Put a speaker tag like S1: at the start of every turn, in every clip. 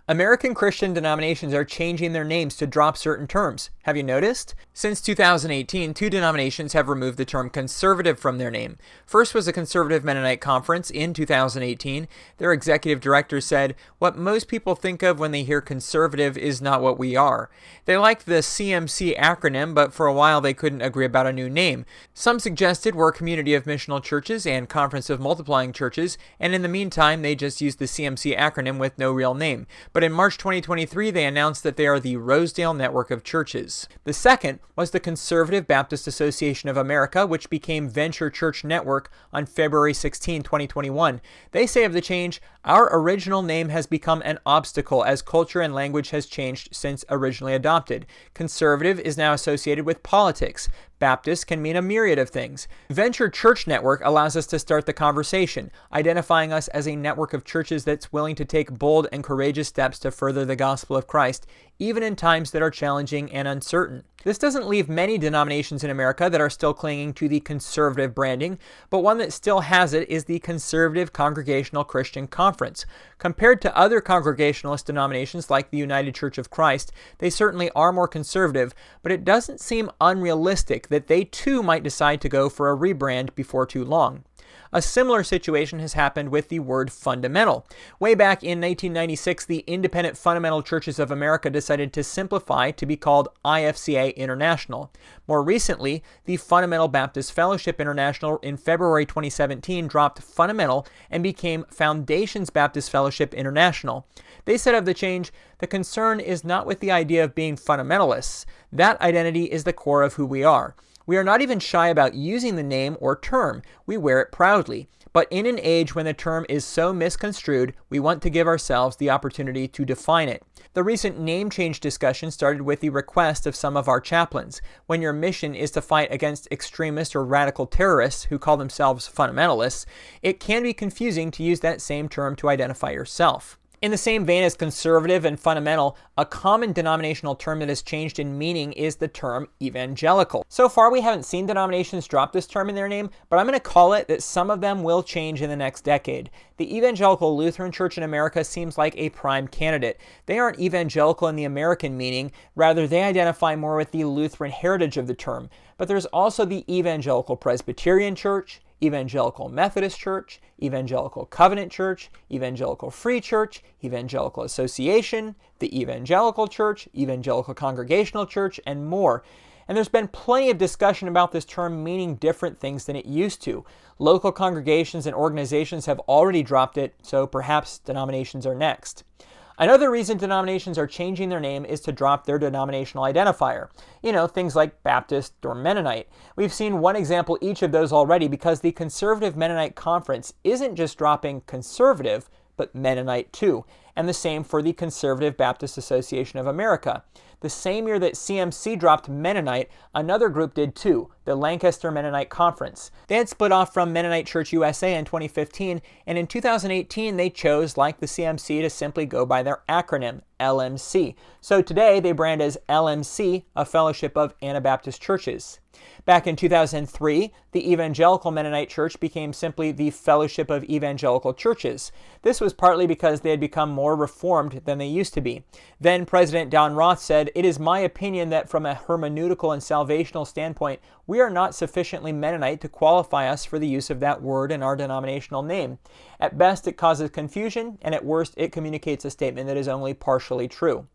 S1: American Christian denominations are changing their names to drop certain terms. Have you noticed? Since 2018, two denominations have removed the term conservative from their name. First was a Conservative Mennonite Conference in 2018. Their executive director said, "What most people think of when they hear conservative is not what we are." They liked the CMC acronym, but for a while they couldn't agree about a new name. Some suggested we're a community of missional churches and Conference of Multiplying Churches, and in the meantime they just used the CMC acronym with no real name. But in March 2023, they announced that they are the Rosedale Network of Churches. The second was the Conservative Baptist Association of America, which became Venture Church Network on February 16, 2021. They say of the change, "Our original name has become an obstacle as culture and language has changed since originally adopted. Conservative is now associated with politics. Baptist can mean a myriad of things. Venture Church Network allows us to start the conversation, identifying us as a network of churches that's willing to take bold and courageous steps to further the gospel of Christ, even in times that are challenging and uncertain." This doesn't leave many denominations in America that are still clinging to the conservative branding, but one that still has it is the Conservative Congregational Christian Conference. Compared to other Congregationalist denominations like the United Church of Christ, they certainly are more conservative, but it doesn't seem unrealistic that they too might decide to go for a rebrand before too long. A similar situation has happened with the word fundamental. Way back in 1996, the Independent Fundamental Churches of America decided to simplify to be called IFCA International. More recently, the Fundamental Baptist Fellowship International in February 2017 dropped fundamental and became Foundations Baptist Fellowship International. They said of the change, "The concern is not with the idea of being fundamentalists. That identity is the core of who we are. We are not even shy about using the name or term. We wear it proudly. But in an age when the term is so misconstrued, we want to give ourselves the opportunity to define it." The recent name change discussion started with the request of some of our chaplains. When your mission is to fight against extremist or radical terrorists who call themselves fundamentalists, it can be confusing to use that same term to identify yourself. In the same vein as conservative and fundamental, a common denominational term that has changed in meaning is the term evangelical. So far, we haven't seen denominations drop this term in their name, but I'm going to call it that some of them will change in the next decade. The Evangelical Lutheran Church in America seems like a prime candidate. They aren't evangelical in the American meaning, rather they identify more with the Lutheran heritage of the term. But there's also the Evangelical Presbyterian Church, Evangelical Methodist Church, Evangelical Covenant Church, Evangelical Free Church, Evangelical Association, the Evangelical Church, Evangelical Congregational Church, and more. And there's been plenty of discussion about this term meaning different things than it used to. Local congregations and organizations have already dropped it, so perhaps denominations are next. Another reason denominations are changing their name is to drop their denominational identifier. Things like Baptist or Mennonite. We've seen one example each of those already because the Conservative Mennonite Conference isn't just dropping conservative, but Mennonite too. And the same for the Conservative Baptist Association of America. The same year that CMC dropped Mennonite, another group did too, the Lancaster Mennonite Conference. They had split off from Mennonite Church USA in 2015, and in 2018 they chose, like the CMC, to simply go by their acronym, LMC. So today they brand as LMC, a fellowship of Anabaptist churches. Back in 2003, the Evangelical Mennonite Church became simply the Fellowship of Evangelical Churches. This was partly because they had become more reformed than they used to be. Then President Don Roth said, "It is my opinion that from a hermeneutical and salvational standpoint, we are not sufficiently Mennonite to qualify us for the use of that word in our denominational name. At best, it causes confusion, and at worst, it communicates a statement that is only partially true."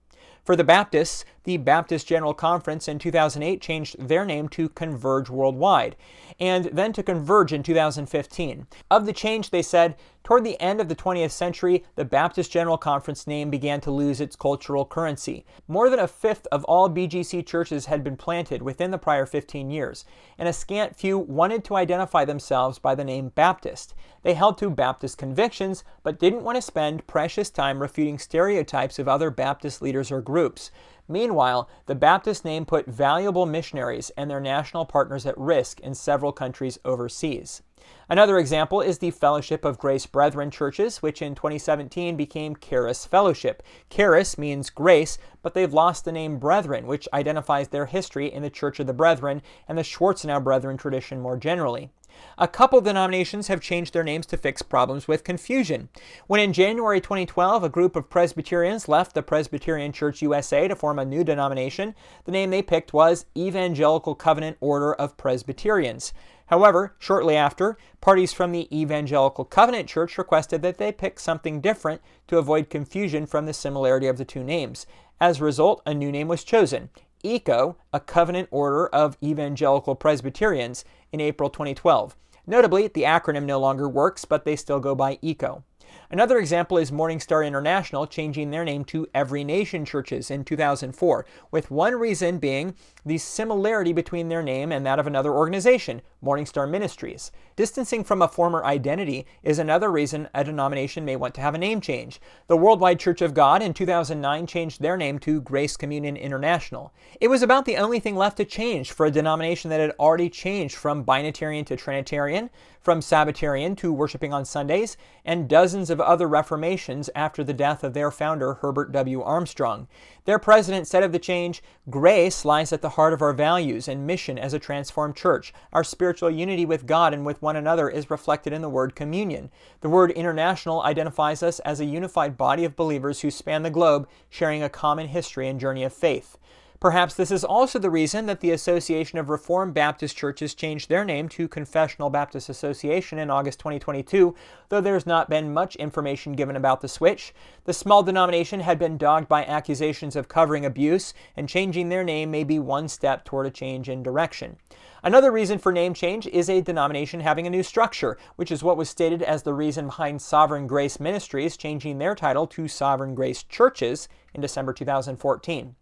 S1: For the Baptists, the Baptist General Conference in 2008 changed their name to Converge Worldwide, and then to Converge in 2015. Of the change, they said, toward the end of the 20th century, the Baptist General Conference name began to lose its cultural currency. More than a fifth of all BGC churches had been planted within the prior 15 years, and a scant few wanted to identify themselves by the name Baptist. They held to Baptist convictions, but didn't want to spend precious time refuting stereotypes of other Baptist leaders or groups. Meanwhile, the Baptist name put valuable missionaries and their national partners at risk in several countries overseas. Another example is the Fellowship of Grace Brethren Churches, which in 2017 became Charis Fellowship. Charis means grace, but they've lost the name Brethren, which identifies their history in the Church of the Brethren and the Schwarzenau Brethren tradition more generally. A couple denominations have changed their names to fix problems with confusion. When in January 2012, a group of Presbyterians left the Presbyterian Church USA to form a new denomination, the name they picked was Evangelical Covenant Order of Presbyterians. However, shortly after, parties from the Evangelical Covenant Church requested that they pick something different to avoid confusion from the similarity of the two names. As a result, a new name was chosen, ECO, a Covenant Order of Evangelical Presbyterians, in April 2012. Notably, the acronym no longer works, but they still go by ECO. Another example is Morningstar International changing their name to Every Nation Churches in 2004, with one reason being the similarity between their name and that of another organization, Morningstar Ministries. Distancing from a former identity is another reason a denomination may want to have a name change. The Worldwide Church of God in 2009 changed their name to Grace Communion International. It was about the only thing left to change for a denomination that had already changed from Binitarian to Trinitarian, from Sabbatarian to worshiping on Sundays, and dozens of other reformations after the death of their founder, Herbert W. Armstrong. Their president said of the change, "Grace lies at the heart of our values and mission as a transformed church. Our spiritual unity with God and with one another is reflected in the word communion. The word international identifies us as a unified body of believers who span the globe, sharing a common history and journey of faith." Perhaps this is also the reason that the Association of Reformed Baptist Churches changed their name to Confessional Baptist Association in August 2022, though there's not been much information given about the switch. The small denomination had been dogged by accusations of covering abuse, and changing their name may be one step toward a change in direction. Another reason for name change is a denomination having a new structure, which is what was stated as the reason behind Sovereign Grace Ministries changing their title to Sovereign Grace Churches in December 2014.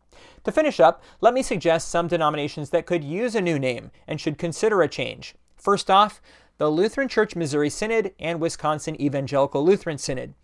S1: To finish up, let me suggest some denominations that could use a new name and should consider a change. First off, the Lutheran Church Missouri Synod and Wisconsin Evangelical Lutheran Synod.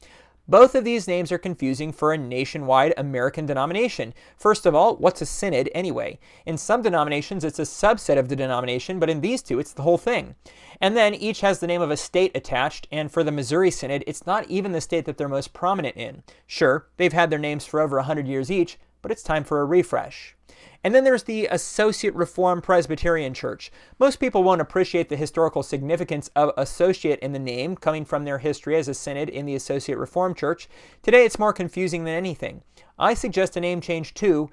S1: Both of these names are confusing for a nationwide American denomination. First of all, what's a synod anyway? In some denominations, it's a subset of the denomination, but in these two, it's the whole thing. And then each has the name of a state attached, and for the Missouri Synod, it's not even the state that they're most prominent in. Sure, they've had their names for over 100 years each, but it's time for a refresh. And then there's the Associate Reformed Presbyterian Church. Most people won't appreciate the historical significance of associate in the name, coming from their history as a synod in the Associate Reformed Church. Today it's more confusing than anything. I suggest a name change too,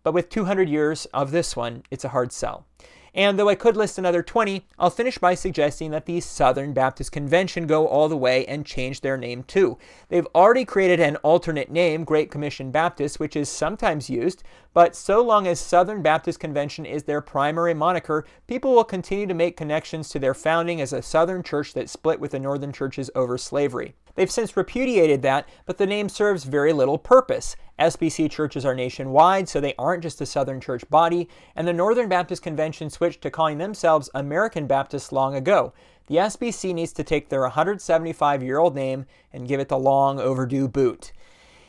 S1: but with 200 years of this one, it's a hard sell. And though I could list another 20, I'll finish by suggesting that the Southern Baptist Convention go all the way and change their name too. They've already created an alternate name, Great Commission Baptist, which is sometimes used, but so long as Southern Baptist Convention is their primary moniker, people will continue to make connections to their founding as a Southern church that split with the Northern churches over slavery. They've since repudiated that, but the name serves very little purpose. SBC churches are nationwide, so they aren't just a Southern church body, and the Northern Baptist Convention switched to calling themselves American Baptists long ago. The SBC needs to take their 175-year-old name and give it the long overdue boot.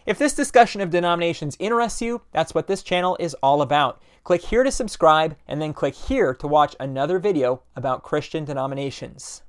S1: If this discussion of denominations interests you, that's what this channel is all about. Click here to subscribe, and then click here to watch another video about Christian denominations.